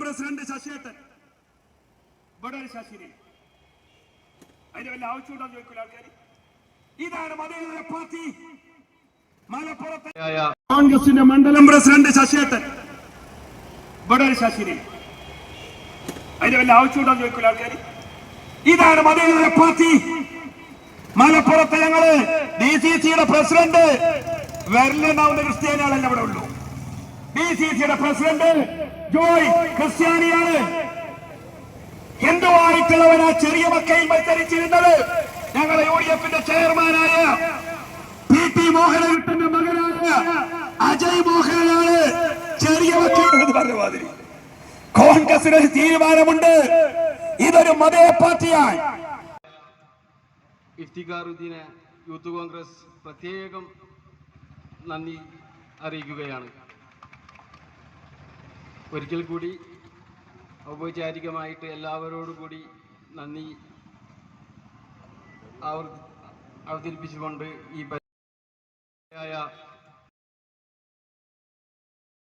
President ശശിയേട്ടൻ ഇവിടെ ഒരു ശശിനെ അതിന് വല്ല ആവശ്യമുണ്ടോ ചോദിക്കൂല ആൾക്കാർ. ഇതാണ് മതേതര പാർട്ടി. മലപ്പുറത്തെ കോൺഗ്രസിന്റെ മണ്ഡലം പ്രസിഡന്റ് ശശിയേട്ടൻ ഇവിടെ ഒരു ശശിനെ അതിന് വല്ല ആവശ്യമുണ്ടോ ചോദിക്കൂല ആൾക്കാർ. ഇതാണ് മതേതര പാർട്ടി. മലപ്പുറത്ത് ഞങ്ങള് DCCയുടെ പ്രസിഡന്റ് വെർലനാവുന്ന ക്രിസ്ത്യാനികളല്ല ഇവിടെ ഉള്ളൂ. DCCയുടെ പ്രസിഡന്റ് ജോയ് ക്രിസ്ത്യാനിയാണ്. ഹിന്ദുവായിട്ടുള്ളവനാ ചെറിയ മക്കയിൽ മത്സരിച്ചിരുന്നത്. ഞങ്ങളെ UDFന്റെ ചെയർമാനായ PT മോഹനകൃഷ്ണന്റെ മകനായ അജയ് മോഹനാണ് ചെറിയ മക്കയിൽ പറഞ്ഞ മാതിരി. കോൺഗ്രസിന് ഒരു തീരുമാനമുണ്ട്, ഇതൊരു മതേ പാർട്ടിയാണ്. ഇഫ്തിഖാറുദ്ദീനെ യൂത്ത് കോൺഗ്രസ് പ്രത്യേകം നന്ദി അറിയിക്കുകയാണ്. ഒരിക്കൽ കൂടി ഔപചാരികമായിട്ട് എല്ലാവരോടും കൂടി നന്ദി അവതരിപ്പിച്ചുകൊണ്ട് ഈ